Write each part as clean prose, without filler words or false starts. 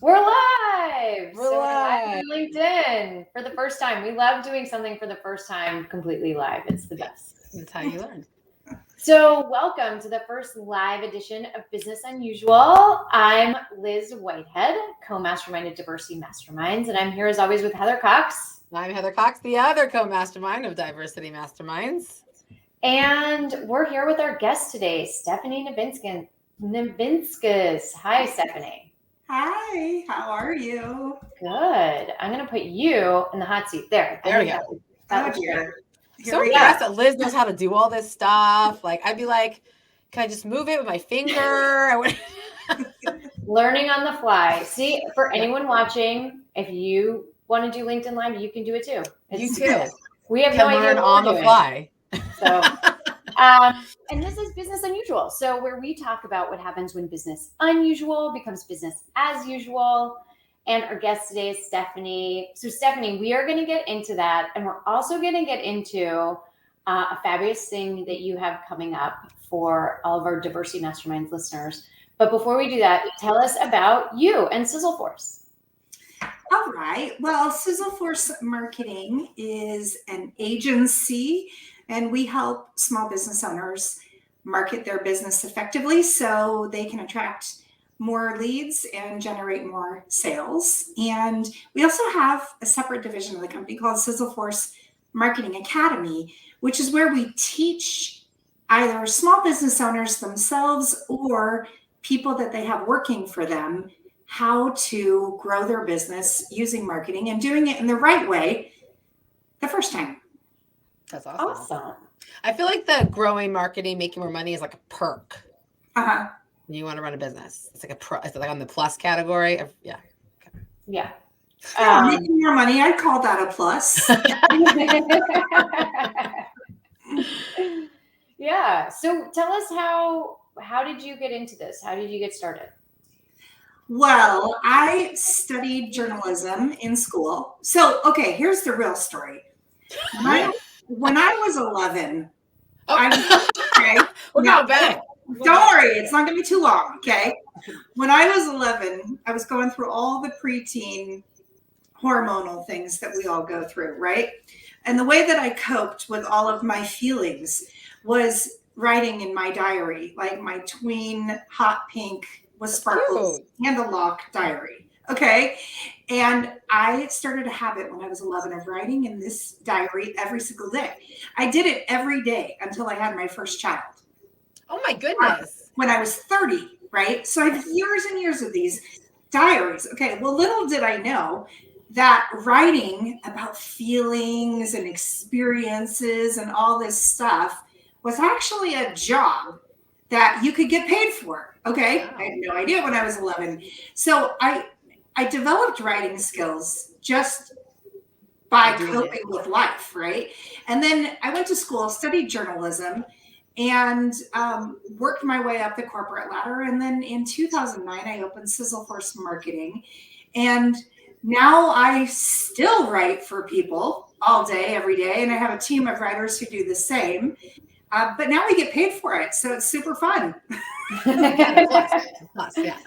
We're live. We're live. On LinkedIn for the first time. We love doing something for the first time completely live. It's the best. That's how you learn. So welcome to the first live edition of Business Unusual. I'm Liz Whitehead, co-mastermind of Diversity Masterminds, and I'm here as always with Heather Cox. I'm Heather Cox, the other co-mastermind of Diversity Masterminds. And we're here with our guest today, Stephanie Nivinskus. Hi, Stephanie. Hi, how are you? Good. I'm going to put you in the hot seat. There we go. That was here. So impressed that Liz knows how to do all this stuff. Like, I'd be like, can I just move it with my finger? Learning on the fly. See, for anyone watching, if you want to do LinkedIn Live, you can do it too. You too. We have no idea what on the fly. So, and this is Business Unusual. So where we talk about what happens when business unusual becomes business as usual. And our guest today is Stephanie. So Stephanie, we are going to get into that. And we're also going to get into a fabulous thing that you have coming up for all of our Diversity Masterminds listeners. But before we do that, tell us about you and Sizzleforce. All right. Well, Sizzleforce Marketing is an agency, and we help small business owners market their business effectively so they can attract more leads and generate more sales. And we also have a separate division of the company called Sizzleforce Marketing Academy, which is where we teach either small business owners themselves or people that they have working for them how to grow their business using marketing and doing it in the right way the first time. That's awesome. I feel like the growing marketing, making more money is like a perk. Uh-huh. When you want to run a business. It's like it's like on the plus category of, yeah. Okay. Yeah. Making more money, I'd call that a plus. Yeah. So tell us how did you get into this? How did you get started? Well, I studied journalism in school. So, okay, here's the real story. When I was 11, we're going back. Don't worry, it's not going to be too long, okay? When I was 11, I was going through all the preteen hormonal things that we all go through, right? And the way that I coped with all of my feelings was writing in my diary, like my tween hot pink with sparkles candle-lock diary, okay? And I started a habit when I was 11 of writing in this diary every single day. I did it every day until I had my first child. Oh my goodness. When I was 30, right? So I have years and years of these diaries. Okay, well, little did I know that writing about feelings and experiences and all this stuff was actually a job that you could get paid for. Okay, wow. I had no idea when I was 11. So I developed writing skills just by coping with life, right? And then I went to school, studied journalism, and worked my way up the corporate ladder. And then in 2009, I opened Sizzleforce Marketing. And now I still write for people all day, every day. And I have a team of writers who do the same. But now we get paid for it. So it's super fun. Plus, yeah.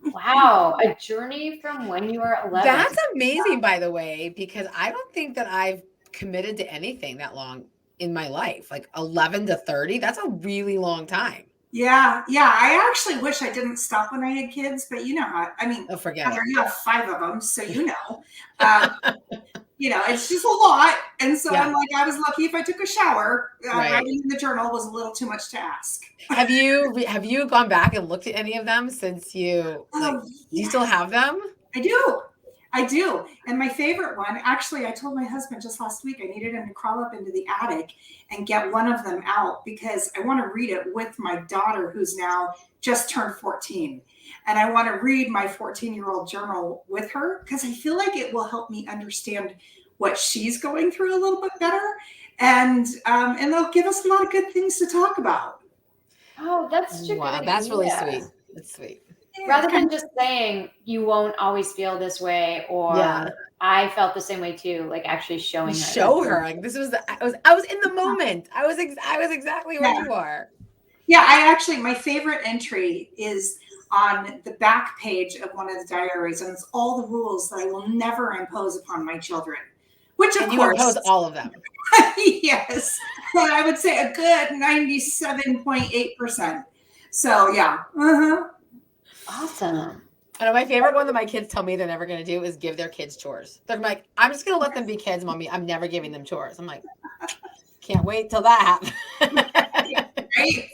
Wow. A journey from when you were 11. That's amazing, by the way, because I don't think that I've committed to anything that long in my life, like 11 to 30. That's a really long time. Yeah. I actually wish I didn't stop when I had kids, but you know how, I mean, forget it. You have 5 of them, so you know. It's just a lot. And so I'm like, I was lucky if I took a shower. Writing in the journal was a little too much to ask. Have you gone back and looked at any of them since you, do you still have them? I do. And my favorite one, actually, I told my husband just last week, I needed him to crawl up into the attic and get one of them out because I want to read it with my daughter, who's now just turned 14. And I want to read my 14-year-old journal with her because I feel like it will help me understand what she's going through a little bit better. And they'll give us a lot of good things to talk about. Oh, that's true. Wow, that's really sweet. That's sweet. Rather than just saying you won't always feel this way, or I felt the same way too, like actually showing her. Show her. Like this was I was in the moment. I was exactly where you are. Yeah, my favorite entry is on the back page of one of the diaries, and it's all the rules that I will never impose upon my children. Which, of And you course, impose all of them. yes, but I would say a good 97.8%. So yeah. Awesome. And my favorite one that my kids tell me they're never going to do is give their kids chores. They're like, I'm just going to let them be kids, mommy. I'm never giving them chores. I'm like, can't wait till that happens. Right?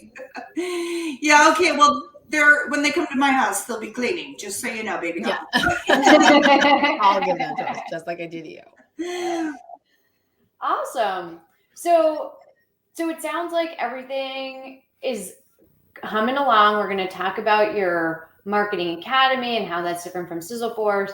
Yeah. Okay. Well, when they come to my house, they'll be cleaning. Just so you know, baby. Yeah. I'll give them chores, just like I do to you. Awesome. So it sounds like everything is humming along. We're going to talk about your marketing academy and how that's different from Sizzleforce.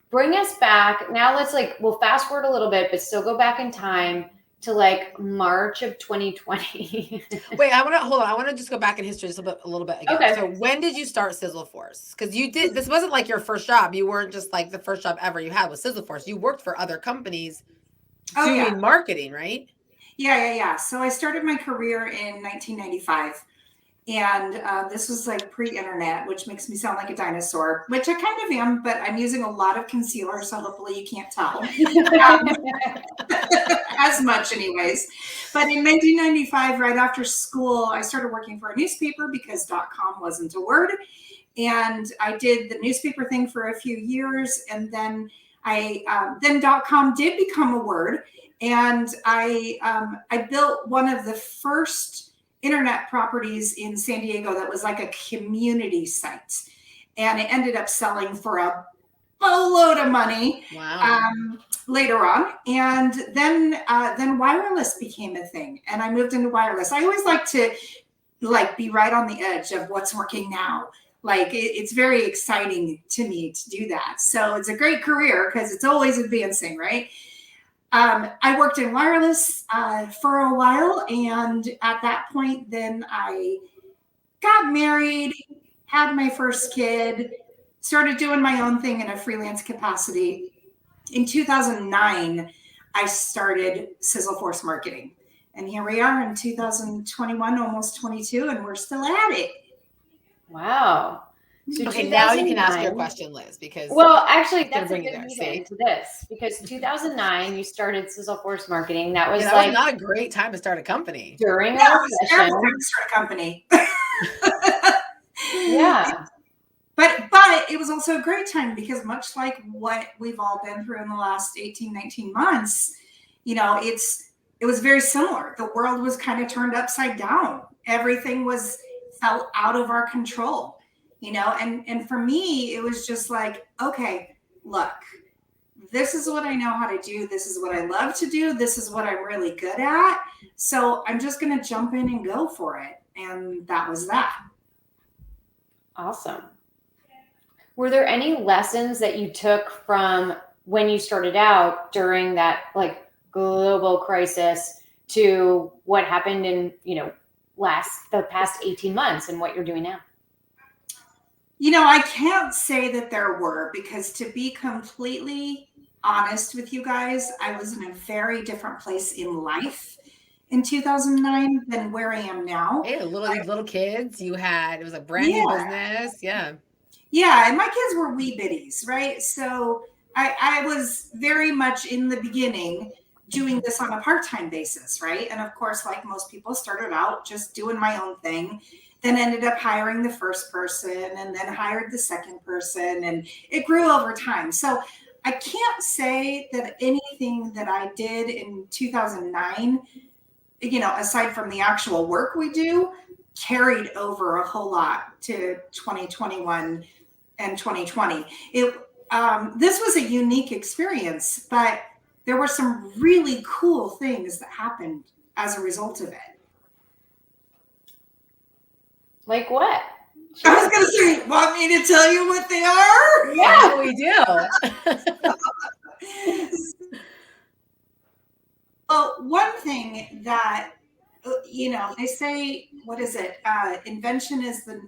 Bring us back. Now we'll fast forward a little bit, but still go back in time to March of 2020. Wait, hold on. I want to just go back in history just a little bit again. Okay. So when did you start Sizzleforce? Because this wasn't like your first job. You weren't just like the first job ever you had with Sizzleforce. You worked for other companies doing marketing, right? Yeah. So I started my career in 1995. And this was pre-internet, which makes me sound like a dinosaur, which I kind of am, but I'm using a lot of concealer, so hopefully you can't tell. As much anyways. But in 1995, right after school, I started working for a newspaper because .com wasn't a word. And I did the newspaper thing for a few years. And then then .com did become a word. And I built one of the first internet properties in San Diego that was like a community site, and it ended up selling for a boatload of money. Wow. Later on, and then wireless became a thing, and I moved into wireless. I always like to be right on the edge of what's working now. It's very exciting to me to do that. So it's a great career because it's always advancing, right? I worked in wireless for a while, and at that point, then I got married, had my first kid, started doing my own thing in a freelance capacity. In 2009, I started Sizzleforce Marketing, and here we are in 2021, almost 22, and we're still at it. Wow. So okay, now you can ask your question, Liz, because actually that's a good lead into this, because 2009 you started Sizzleforce Marketing. That was was not a great time to start a company. During a recession. To start a company. Yeah. But it was also a great time because much like what we've all been through in the last 18, 19 months, it was very similar. The world was kind of turned upside down. Everything felt out of our control. And for me, it was just okay, look, this is what I know how to do. This is what I love to do. This is what I'm really good at. So I'm just going to jump in and go for it. And that was that. Awesome. Were there any lessons that you took from when you started out during that global crisis to what happened in, the past 18 months and what you're doing now? I can't say that there were, because to be completely honest with you guys, I was in a very different place in life in 2009 than where I am now. Hey, little kids you had, it was a brand new business. Yeah. Yeah. And my kids were wee bitties, right? So I was very much in the beginning doing this on a part-time basis, right? And of course, like most people, started out just doing my own thing, then ended up hiring the first person and then hired the second person, and it grew over time. So I can't say that anything that I did in 2009, aside from the actual work we do, carried over a whole lot to 2021 and 2020. This was a unique experience, but there were some really cool things that happened as a result of it. Like what? I was going to say, want me to tell you what they are? Yeah, we do. Well, one thing that, they say, what is it? Invention is the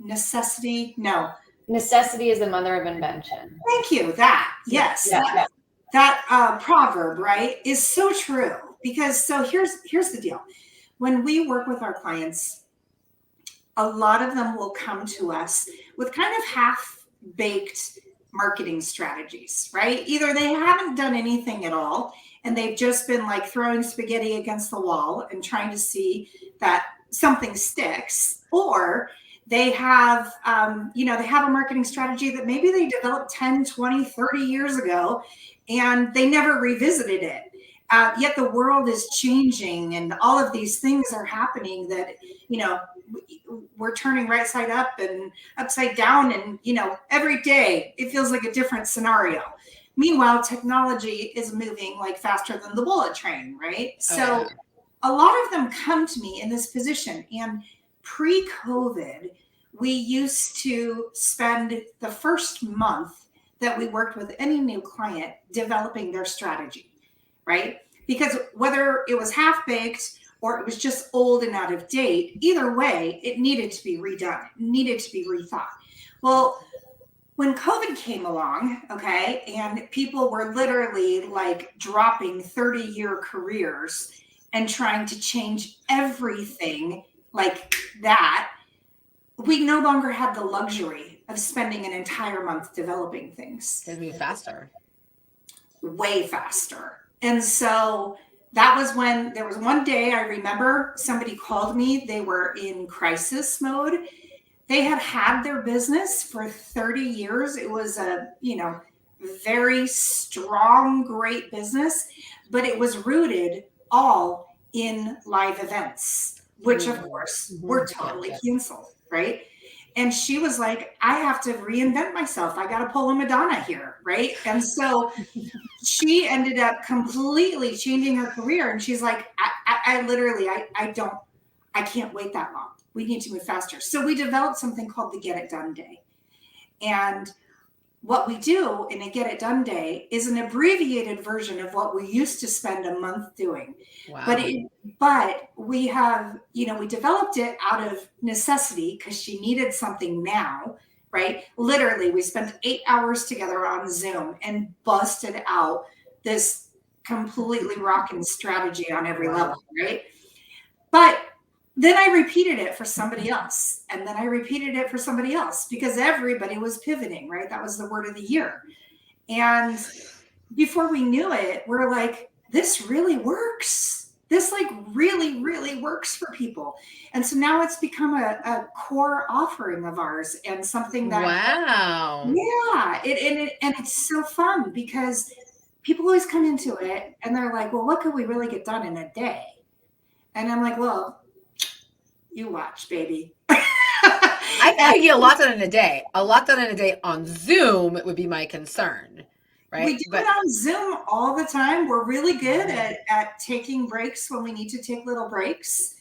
necessity. No. Necessity is the mother of invention. Thank you. That, yes. Yeah. That proverb, right, is so true. Because here's the deal. When we work with our clients, a lot of them will come to us with kind of half-baked marketing strategies, right? Either they haven't done anything at all and they've just been like throwing spaghetti against the wall and trying to see that something sticks, or they have, they have a marketing strategy that maybe they developed 10, 20, 30 years ago, and they never revisited it. Yet the world is changing and all of these things are happening that, we're turning right side up and upside down. And, every day it feels like a different scenario. Meanwhile, technology is moving like faster than the bullet train, right? So a lot of them come to me in this position. And pre-COVID, we used to spend the first month that we worked with any new client developing their strategy, right? Because whether it was half-baked or it was just old and out of date, either way, it needed to be redone, it needed to be rethought. Well, when COVID came along, okay, and people were literally like dropping 30-year careers and trying to change everything like that, we no longer had the luxury of spending an entire month developing things. It'd be faster. Way faster. And so that was when there was one day I remember somebody called me. They were in crisis mode. They had their business for 30 years. It was a, very strong, great business, but it was rooted all in live events, which of course were totally canceled, right? And she was like, I have to reinvent myself. I got to pull a Madonna here, right? And so she ended up completely changing her career. And she's like, I literally can't wait that long. We need to move faster. So we developed something called the Get It Done Day. And what we do in a Get It Done Day is an abbreviated version of what we used to spend a month doing. Wow. But we have, we developed it out of necessity because she needed something now, right? Literally, we spent 8 hours together on Zoom and busted out this completely rocking strategy on every level, right? But then I repeated it for somebody else. And then I repeated it for somebody else because everybody was pivoting, right? That was the word of the year. And before we knew it, we're like, this really works. This like really, really works for people. And so now it's become a core offering of ours and something that, wow. Yeah. And it's so fun because people always come into it and they're like, well, what could we really get done in a day? And I'm like, well, you watch, baby. I think I get a lot done in a day. A lot done in a day on Zoom would be my concern, right? We do it on Zoom all the time. We're really good at taking breaks when we need to take little breaks.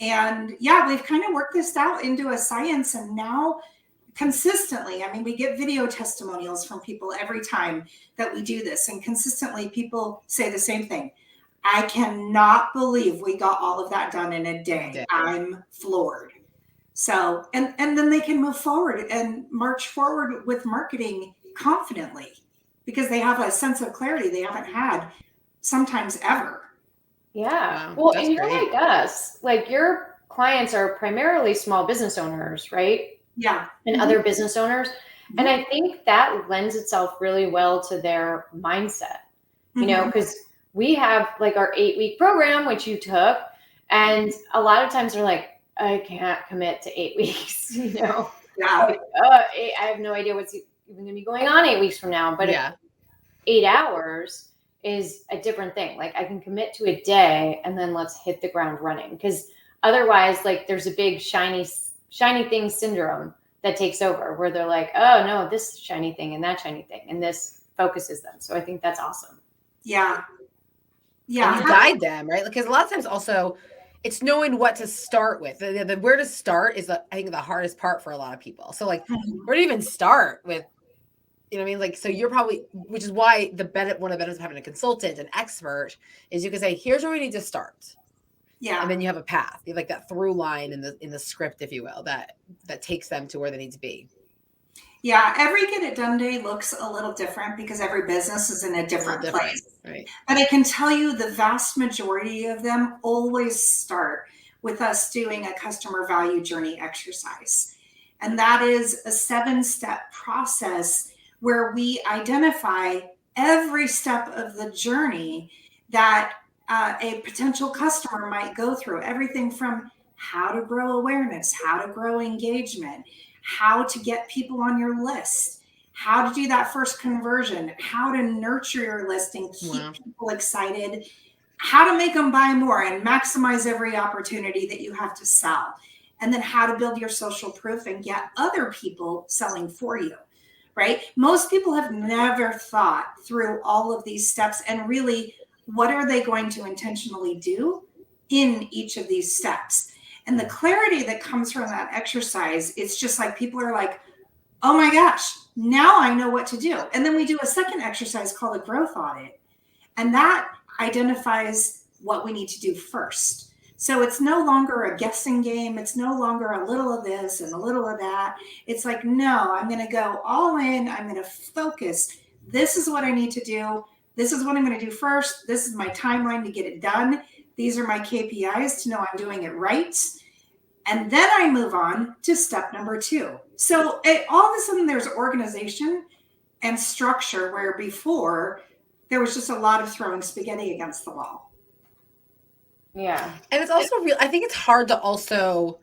And yeah, we've kind of worked this out into a science. And now consistently, we get video testimonials from people every time that we do this. And consistently people say the same thing. I cannot believe we got all of that done in a day. I'm floored. So, and then they can move forward and march forward with marketing confidently because they have a sense of clarity they haven't had sometimes ever. Yeah. Well, and you're like us. Like your clients are primarily small business owners, right? Yeah. And other business owners. Mm-hmm. And I think that lends itself really well to their mindset, because we have like our 8-week program, which you took. And a lot of times they're like, I can't commit to 8 weeks, Yeah. Like, I have no idea what's even going to be going on 8 weeks from now. But 8 hours is a different thing. Like I can commit to a day and then let's hit the ground running. Because otherwise, like there's a big shiny thing syndrome that takes over where they're like, oh no, this shiny thing and that shiny thing. And this focuses them. So I think that's awesome. Yeah. And you guide them, right? Because a lot of times also it's knowing what to start with. The where to start is, I think, the hardest part for a lot of people. So like, where to even start with, Like, so you're probably, which is why one of the benefits of having a consultant, an expert, is you can say, here's where we need to start. Yeah. And then you have a path. You have like that through line in the script, if you will, that takes them to where they need to be. Yeah, every Get It Done Day looks a little different because every business is in a different place. Right. But I can tell you the vast majority of them always start with us doing a customer value journey exercise. And that is a 7-step process where we identify every step of the journey that a potential customer might go through. Everything from how to grow awareness, how to grow engagement, how to get people on your list, how to do that first conversion, how to nurture your list and keep people excited, how to make them buy more and maximize every opportunity that you have to sell, and then how to build your social proof and get other people selling for you, right? Most people have never thought through all of these steps and really what are they going to intentionally do in each of these steps. And the clarity that comes from that exercise, it's just like people are like, oh my gosh, now I know what to do. And then we do a second exercise called a growth audit. And that identifies what we need to do first. So it's no longer a guessing game. It's no longer a little of this and a little of that. It's like, no, I'm going to go all in. I'm going to focus. This is what I need to do. This is what I'm going to do first. This is my timeline to get it done. These are my KPIs to know I'm doing it right. And then I move on to step number 2. So all of a sudden there's organization and structure where before there was just a lot of throwing spaghetti against the wall. Yeah. And it's also real. I think it's hard to also,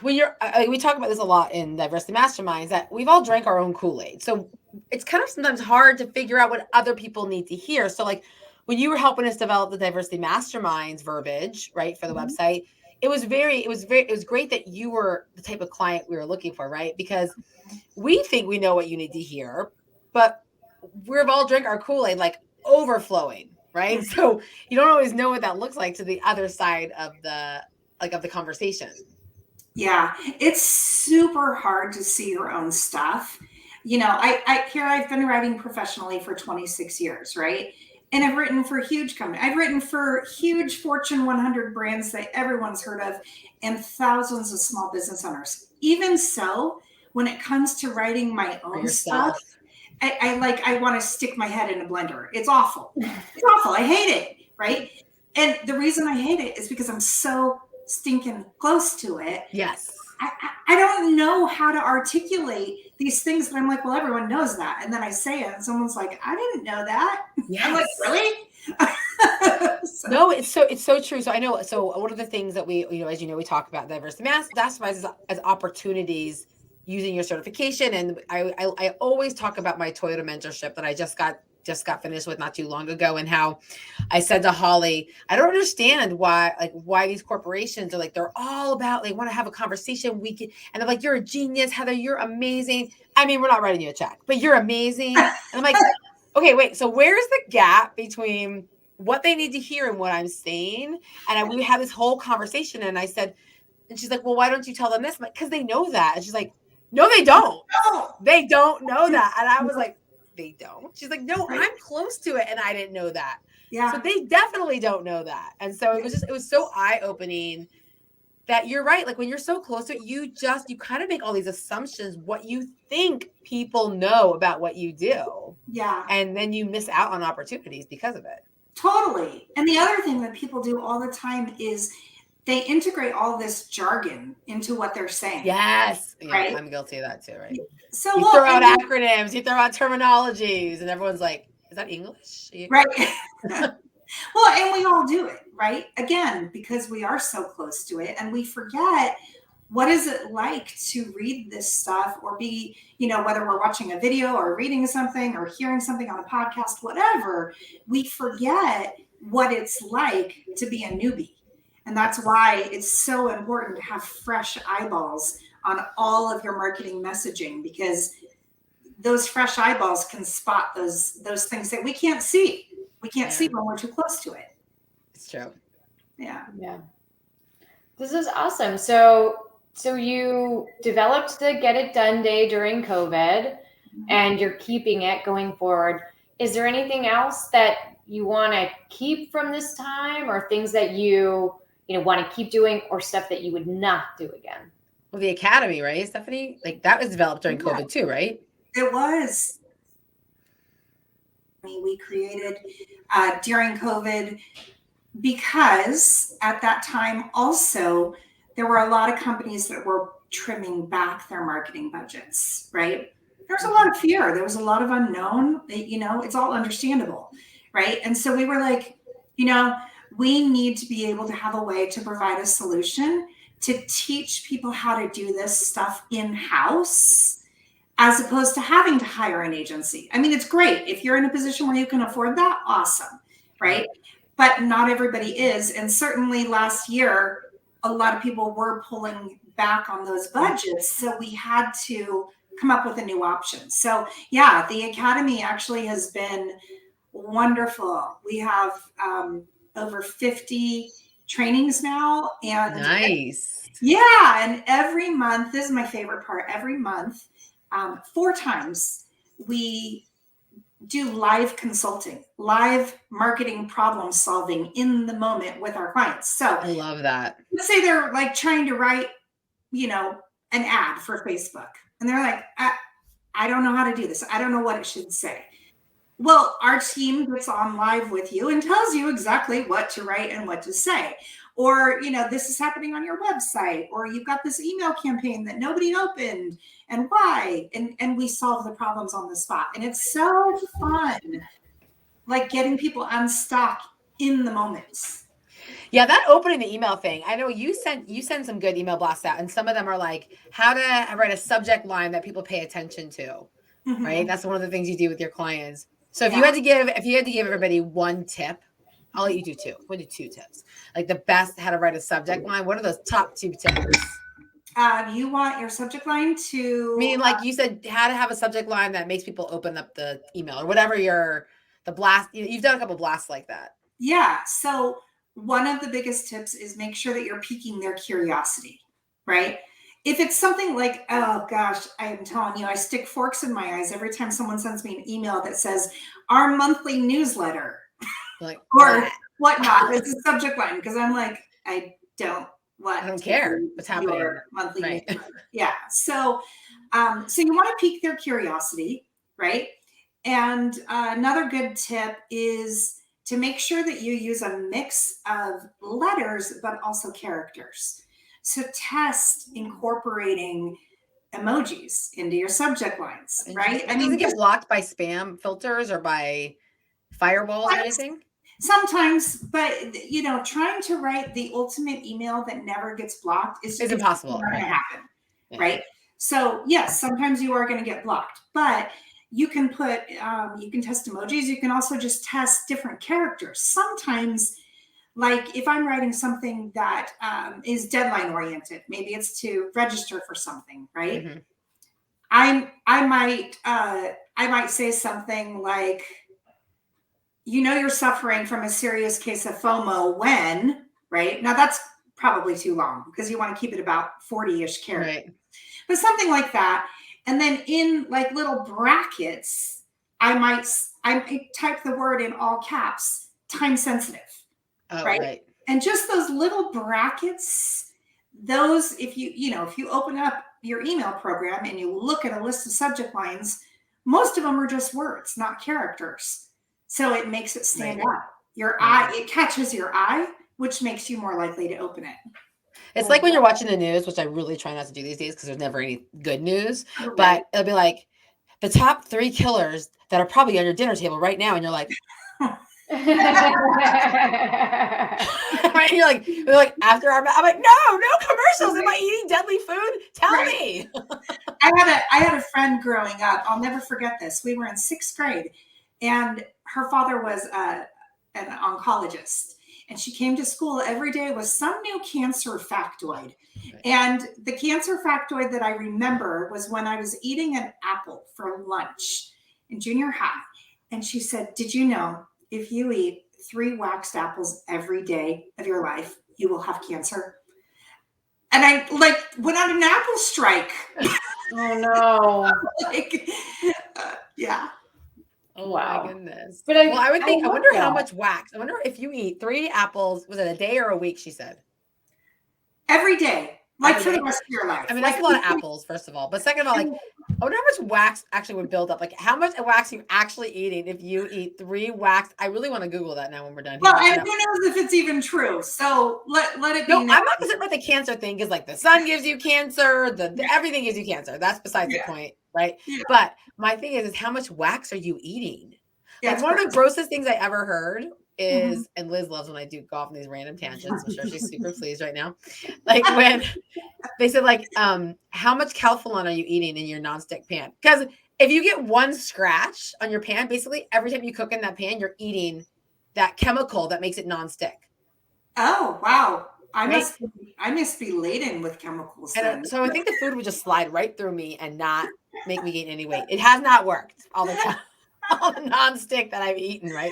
when we talk about this a lot in Diversity Masterminds, that we've all drank our own Kool-Aid. So it's kind of sometimes hard to figure out what other people need to hear. So like when you were helping us develop the Diversity Masterminds verbiage, right, for the website, it was great that you were the type of client we were looking for, right? Because we think we know what you need to hear, but we've all drank our Kool-Aid like overflowing, right? So you don't always know what that looks like to the other side of the conversation. Yeah, it's super hard to see your own stuff. You know, I've been writing professionally for 26 years, right? And I've written for huge companies. I've written for huge Fortune 100 brands that everyone's heard of and thousands of small business owners. Even so, when it comes to writing my own stuff, I want to stick my head in a blender. It's awful. It's awful. I hate it, right? And the reason I hate it is because I'm so stinking close to it. Yes. I don't know how to articulate these things that I'm like, well, everyone knows that. And then I say it and someone's like, I didn't know that. Yes. I'm like, really? No, it's so true. So I know, so one of the things that we, as you know, we talk about diversity masterminds as opportunities using your certification. And I always talk about my Toyota mentorship that I just got finished with not too long ago, and how I said to Holly, I don't understand why these corporations are like, they're all about, they want to have a conversation. And they're like, you're a genius, Heather, you're amazing. I mean, we're not writing you a check, but you're amazing. And I'm like, okay, wait, so where's the gap between what they need to hear and what I'm saying? And we had this whole conversation, and I said, and she's like, well, why don't you tell them this? I'm like, because they know that. And she's like, no, they don't. They don't know that. And I was like, they don't. She's like, no, I'm close to it, and I didn't know that. Yeah. So they definitely don't know that. And so it was so eye-opening that you're right. Like when you're so close to it, you kind of make all these assumptions, what you think people know about what you do. Yeah. And then you miss out on opportunities because of it. Totally. And the other thing that people do all the time is they integrate all this jargon into what they're saying. Yes. Right? Yeah, I'm guilty of that too, right? So you throw out acronyms, you throw out terminologies, and everyone's like, is that English? Right. Well, and we all do it, right? Again, because we are so close to it, and we forget what is it like to read this stuff or be, whether we're watching a video or reading something or hearing something on a podcast, whatever, we forget what it's like to be a newbie. And that's why it's so important to have fresh eyeballs on all of your marketing messaging, because those fresh eyeballs can spot those things that we can't see. We can't see when we're too close to it. It's true. Yeah. Yeah. This is awesome. So you developed the Get It Done Day during COVID, and you're keeping it going forward. Is there anything else that you want to keep from this time, or things that you want to keep doing, or stuff that you would not do again? Well, the Academy, right, Stephanie? Like that was developed during COVID too, right? It was. We created during COVID because at that time also, there were a lot of companies that were trimming back their marketing budgets, right? There's a lot of fear. There was a lot of unknown, it's all understandable, right? And so we were like, we need to be able to have a way to provide a solution to teach people how to do this stuff in-house as opposed to having to hire an agency. I mean, it's great. If you're in a position where you can afford that, awesome, right? But not everybody is. And certainly last year, a lot of people were pulling back on those budgets. So we had to come up with a new option. So yeah, the Academy actually has been wonderful. We have over 50 trainings now. And nice. Yeah. And every month, this is my favorite part, every month, 4 times we do live consulting, live marketing problem solving in the moment with our clients. So I love that. Let's say they're like trying to write, an ad for Facebook. And they're like, I don't know how to do this. I don't know what it should say. Well, our team gets on live with you and tells you exactly what to write and what to say. Or, this is happening on your website, or you've got this email campaign that nobody opened and why. And we solve the problems on the spot. And it's so fun, like getting people unstuck in the moments. Yeah, that opening the email thing. I know you send some good email blasts out, and some of them are like how to write a subject line that people pay attention to. Mm-hmm. Right? That's one of the things you do with your clients. So if you had to give everybody one tip, I'll let you do 2. We'll do 2 tips. Like the best how to write a subject line. What are those top 2 tips? You want your subject line to meaning like you said, how to have a subject line that makes people open up the email or whatever the blast. You've done a couple blasts like that. Yeah. So one of the biggest tips is make sure that you're piquing their curiosity, right? If it's something like, oh gosh, I am telling you, I stick forks in my eyes every time someone sends me an email that says our monthly newsletter like, or whatnot. It's a subject line because I'm like, I don't care what's happening. Your monthly newsletter. Yeah. So you want to pique their curiosity, right? And another good tip is to make sure that you use a mix of letters, but also characters. So test incorporating emojis into your subject lines, right? I mean, does it get blocked by spam filters or by firewalls or anything? Sometimes, but trying to write the ultimate email that never gets blocked is impossible. Not going to happen, right? So yes, sometimes you are going to get blocked, but you can put, you can test emojis. You can also just test different characters. Sometimes, like if I'm writing something that is deadline oriented, maybe it's to register for something, right? Mm-hmm. I might say something like, you're suffering from a serious case of FOMO when, right? Now that's probably too long because you want to keep it about 40-ish characters. Right. But something like that. And then in like little brackets, I might type the word in all caps, time sensitive, right? And just those little brackets, those, if you open up your email program and you look at a list of subject lines, most of them are just words, not characters. So it makes it stand out. Your eye, it catches your eye, which makes you more likely to open it. It's like when you're watching the news, which I really try not to do these days because there's never any good news, but it'll be like the top 3 killers that are probably on your dinner table right now. And you're like, right? You're like after I'm like, no commercials. Am I eating deadly food? Tell me. I had a friend growing up. I'll never forget this. We were in 6th grade and her father was an oncologist. And she came to school every day with some new cancer factoid. And the cancer factoid that I remember was when I was eating an apple for lunch in junior high. And she said, did you know if you eat 3 waxed apples every day of your life, you will have cancer? And I went on an apple strike. Oh no. Yeah. Oh wow. My goodness. But I would think, I wonder how much wax. I wonder if you eat 3 apples, was it a day or a week, she said? Every day. Like for the rest of your life. I mean, that's a lot of apples, first of all. But second of all, like, I wonder how much wax actually would build up. Like, how much wax are you actually eating if you eat 3 wax? I really want to Google that now when we're done here. Well, and who knows if it's even true. So let it be known. I'm not concerned about the cancer thing, because like the sun gives you cancer, everything gives you cancer. That's besides the point, right? Yeah. But my thing is how much wax are you eating? Like one of the grossest things I ever heard is, and Liz loves when I do go off on these random tangents. I'm sure she's super pleased right now. Like when they said like, how much calphalon are you eating in your nonstick pan? Because if you get one scratch on your pan, basically every time you cook in that pan, you're eating that chemical that makes it nonstick. Oh, wow. I must be laden with chemicals. And so I think the food would just slide right through me and not make me gain any weight. It has not worked all the time. All the nonstick that I've eaten, right?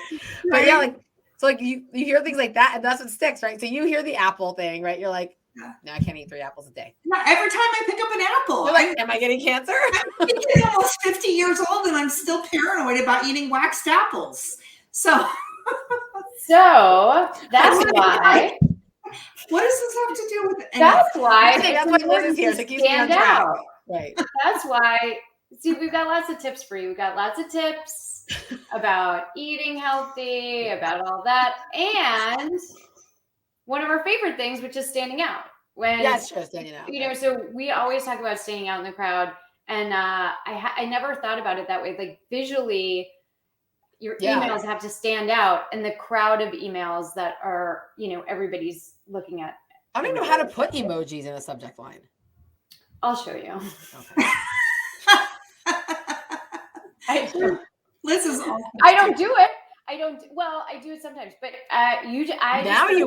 But yeah, like so like you hear things like that, and that's what sticks, right? So you hear the apple thing, right? You're like, no, I can't eat 3 apples a day. Yeah, every time I pick up an apple. You're like, am I getting cancer? I'm almost 50 years old and I'm still paranoid about eating waxed apples. So that's why. What does this have to do with it? That's why Liz is here to keep me on track. Right. That's why. See, we've got lots of tips for you. We've got lots of tips about eating healthy, about all that, and one of our favorite things, which is standing out. Standing out. You know, so we always talk about standing out in the crowd, and I never thought about it that way. Like visually, your emails have to stand out in the crowd of emails that are, everybody's looking at. I don't know how to put emojis in a subject line. I'll show you. Okay. Liz is awesome. I don't do it. I do it sometimes, but you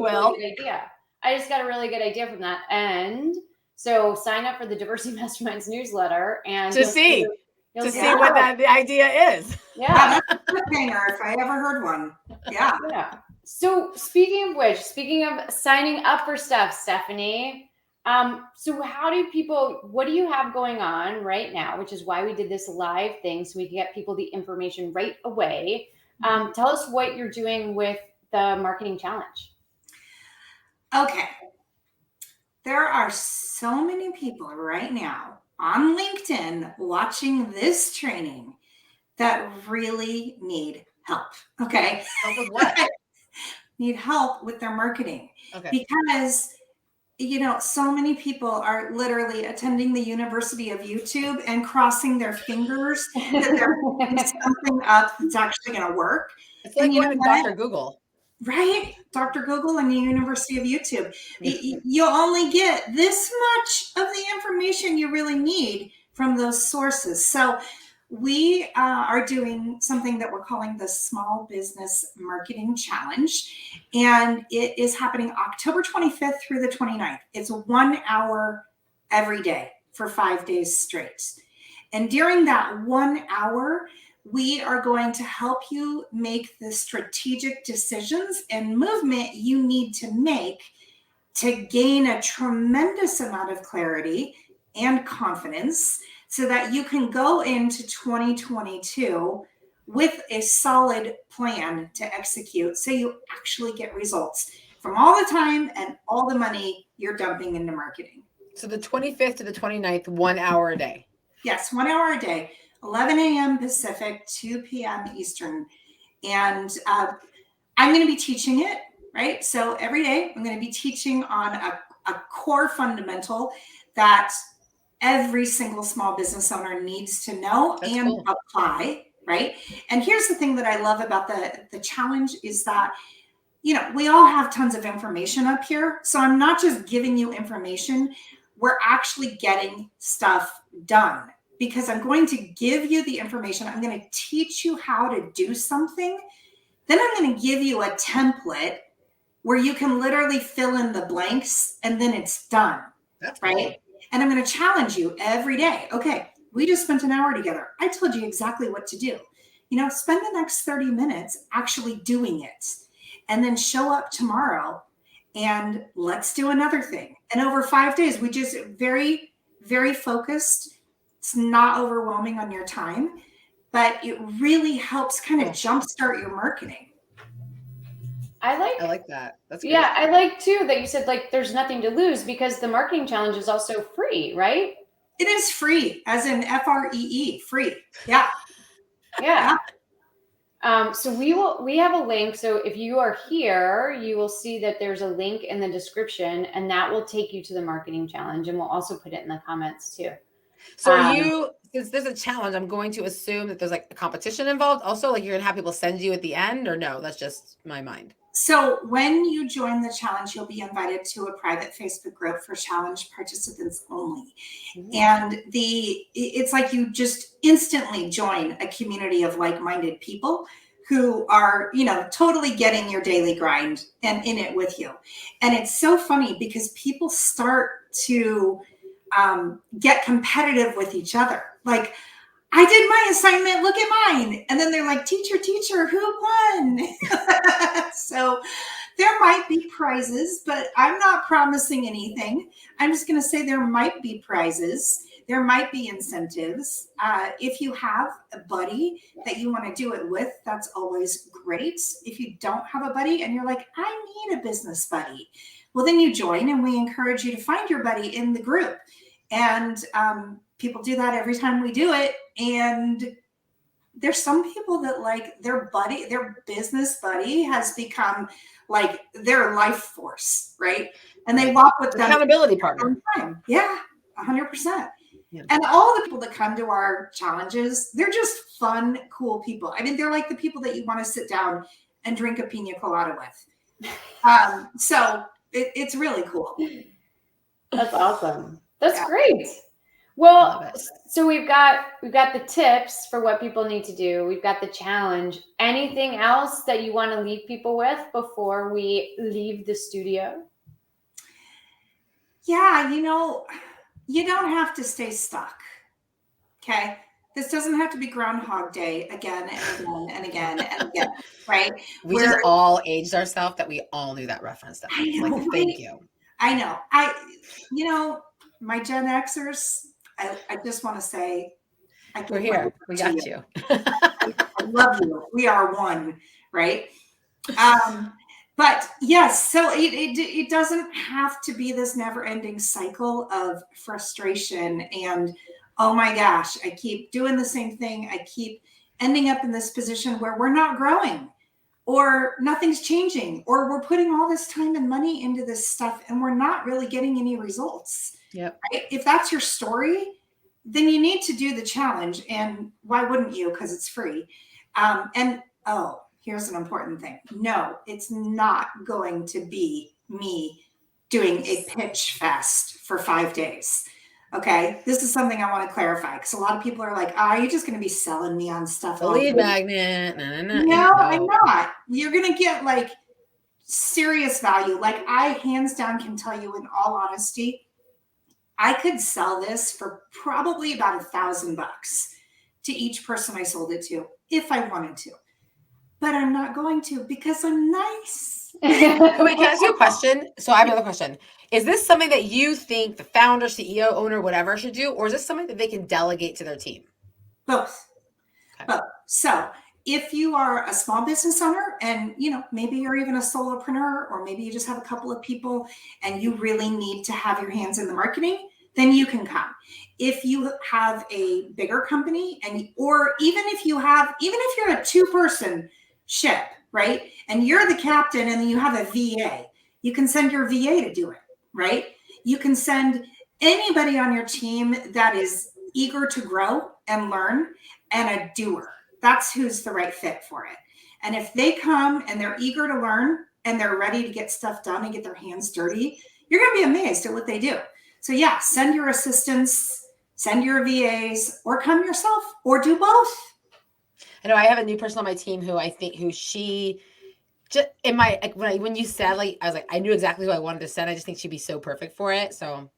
will. Really good idea. I just got a really good idea from that. And so sign up for the Diversity Masterminds newsletter and to see what the idea is. Yeah, that's a cliffhanger if I ever heard one. Yeah. Yeah. So speaking of signing up for stuff, Stephanie, so what do you have going on right now, which is why we did this live thing, so we can get people the information right away. Tell us what you're doing with the marketing challenge. Okay. There are so many people right now on LinkedIn watching this training that really need help. Okay. Help with what? Need help with their marketing. Okay. Because so many people are literally attending the University of YouTube and crossing their fingers that they're putting something up that's actually going to work. It's like going to Dr. Google. Right? Dr. Google and the University of YouTube. You'll only get this much of the information you really need from those sources. So we are doing something that we're calling the Small Business Marketing Challenge, and it is happening October 25th through the 29th. It's 1 hour every day for 5 days straight. And during that 1 hour, we are going to help you make the strategic decisions and movement you need to make to gain a tremendous amount of clarity and confidence so that you can go into 2022 with a solid plan to execute so you actually get results from all the time and all the money you're dumping into marketing. So the 25th to the 29th, 1 hour a day. Yes, 1 hour a day, 11 a.m. Pacific, 2 p.m. Eastern. And I'm going to be teaching it, right? So every day I'm going to be teaching on a core fundamental that every single small business owner needs to know and apply, right? And here's the thing that I love about the challenge is that, we all have tons of information up here. So I'm not just giving you information. We're actually getting stuff done because I'm going to give you the information. I'm going to teach you how to do something. Then I'm going to give you a template where you can literally fill in the blanks and then it's done. That's right. Cool. And I'm going to challenge you every day. Okay, we just spent an hour together. I told you exactly what to do. Spend the next 30 minutes actually doing it. And then show up tomorrow and let's do another thing. And over 5 days, we just very, very focused. It's not overwhelming on your time, but it really helps kind of jumpstart your marketing. I like that. That's great. Yeah, I like too that you said like there's nothing to lose because the marketing challenge is also free, right? It is free, as in FREE, free. Yeah. Yeah. So we have a link. So if you are here, you will see that there's a link in the description, and that will take you to the marketing challenge, and we'll also put it in the comments too. So are you, since there's a challenge, I'm going to assume that there's like a competition involved. Also, like you're gonna have people send you at the end, or no? That's just my mind. So when you join the challenge, you'll be invited to a private Facebook group for challenge participants only. And it's like you just instantly join a community of like-minded people who are, totally getting your daily grind and in it with you. And it's so funny because people start to get competitive with each other. Like, I did my assignment, look at mine. And then they're like, teacher, who won? So there might be prizes, but I'm not promising anything. I'm just going to say there might be prizes. There might be incentives. If you have a buddy that you want to do it with, that's always great. If you don't have a buddy and you're like, I need a business buddy, well, then you join, and we encourage you to find your buddy in the group. And people do that every time we do it. And there's some people that like their business buddy has become like their life force, right? And they walk with them. Accountability partner. Yeah, 100%. Yeah. And all the people that come to our challenges, they're just fun, cool people. I mean, they're like the people that you want to sit down and drink a pina colada with. So it's really cool. That's awesome. That's great. Well, so we've got the tips for what people need to do. We've got the challenge. Anything else that you want to leave people with before we leave the studio? Yeah, you don't have to stay stuck. Okay. This doesn't have to be Groundhog Day again and again and again and again, right? We just all aged ourselves that we all knew that reference. Thank you. I know. My Gen Xers, I just want to say, we're here. We got you. I love you. We are one, right? But yes, so it doesn't have to be this never-ending cycle of frustration and, oh my gosh, I keep doing the same thing. I keep ending up in this position where we're not growing, or nothing's changing, or we're putting all this time and money into this stuff and we're not really getting any results. Yep. Right? If that's your story, then you need to do the challenge. And why wouldn't you? Because it's free. Here's an important thing. No, it's not going to be me doing a pitch fest for 5 days. Okay. This is something I want to clarify, because a lot of people are like, oh, you're just going to be selling me on stuff. The lead magnet. No, I'm not. You're going to get like serious value. Like, I hands down can tell you, in all honesty, I could sell this for probably about $1,000 to each person I sold it to if I wanted to, but I'm not going to, because I'm nice. Wait, can I ask you a question? So I have another question. Is this something that you think the founder, CEO, owner, whatever should do, or is this something that they can delegate to their team? Both. Okay. Both. So if you are a small business owner and, maybe you're even a solopreneur, or maybe you just have a couple of people and you really need to have your hands in the marketing, then you can come. If you have a bigger company, or even if you're a 2-person ship, right? And you're the captain and you have a VA, you can send your VA to do it, right? You can send anybody on your team that is eager to grow and learn, and a doer. That's who's the right fit for it. And if they come and they're eager to learn and they're ready to get stuff done and get their hands dirty, you're going to be amazed at what they do. So yeah, send your assistants, send your VAs, or come yourself, or do both. I know I have a new person on my team when you said, like, I was like, I knew exactly who I wanted to send. I just think she'd be so perfect for it. So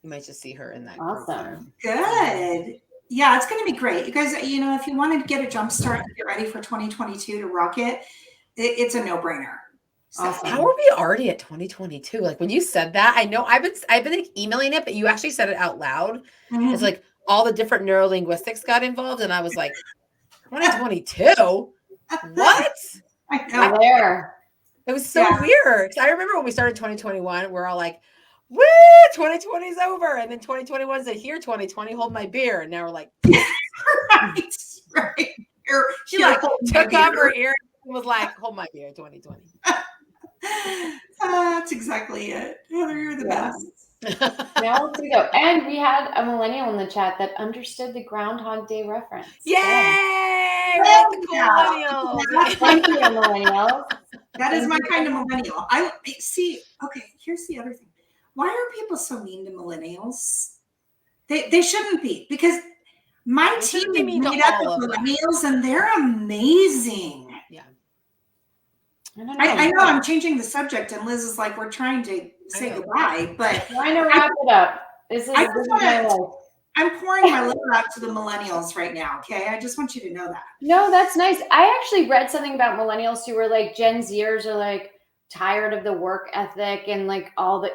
you might just see her in that. Awesome. Good. Yeah, it's going to be great. You guys, if you wanted to get a jump start and get ready for 2022 to rock it, it's a no-brainer. So. Awesome. How are we already at 2022? Like, when you said that, I know I've been like emailing it, but you actually said it out loud. Mm-hmm. It's like all the different neurolinguistics got involved, and I was like, 2022? What? I know. There. It was so weird. Because I remember when we started 2021, we're all like, woo, 2020 is over. And then 2021 said, here, 2020, hold my beer. And now we're like, right. She like took off her ear and was like, hold my beer, 2020. That's exactly it. Heather, you're the best. Now let's go. And we had a millennial in the chat that understood the Groundhog Day reference. Yay! We're like the cool millennials. Thank you, millennials. That is my kind of millennial. I see. Okay, here's the other thing. Why are people so mean to millennials? They shouldn't be, because my team is made up of millennials and they're amazing. Yeah. I know I'm changing the subject and Liz is like, we're trying to say goodbye, but trying to wrap it up. I'm pouring my liver out to the millennials right now. Okay. I just want you to know that. No, that's nice. I actually read something about millennials who were like Gen Zers are like tired of the work ethic and like all the,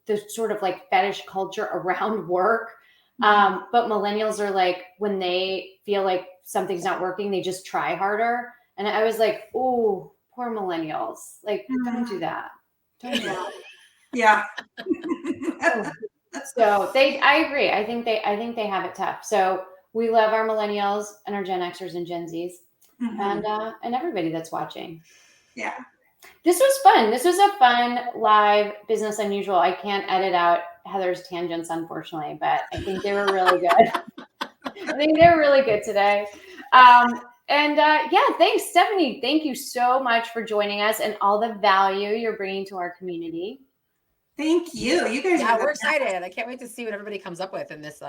the sort of like fetish culture around work. But millennials are like, when they feel like something's not working, they just try harder. And I was like, oh, poor millennials. Like, don't do that. Don't do that. Yeah. So I agree. I think they have it tough. So we love our millennials and our Gen Xers and Gen Zs and everybody that's watching. Yeah. This was fun. This was a fun live Business Unusual. I can't edit out Heather's tangents, unfortunately, but I think they were really good. I think they were really good today. Thanks, Stephanie. Thank you so much for joining us and all the value you're bringing to our community. Thank you. You guys we're excited. I can't wait to see what everybody comes up with in this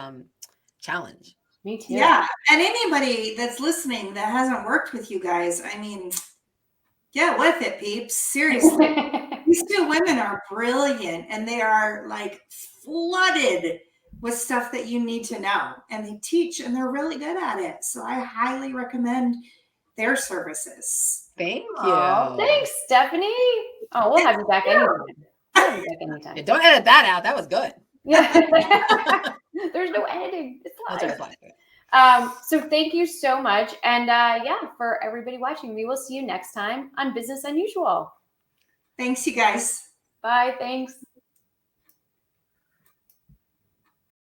challenge. Me too. Yeah. And anybody that's listening that hasn't worked with you guys, I mean, get with it, peeps. Seriously. These two women are brilliant and they are like flooded with stuff that you need to know. And they teach and they're really good at it. So I highly recommend their services. Thank you. Thanks, Stephanie. Oh, we'll have you back anytime. Yeah, don't edit that out. That was good. Yeah. There's no editing. It's live. So thank you so much. And for everybody watching, we will see you next time on Business Unusual. Thanks, you guys. Bye. Thanks.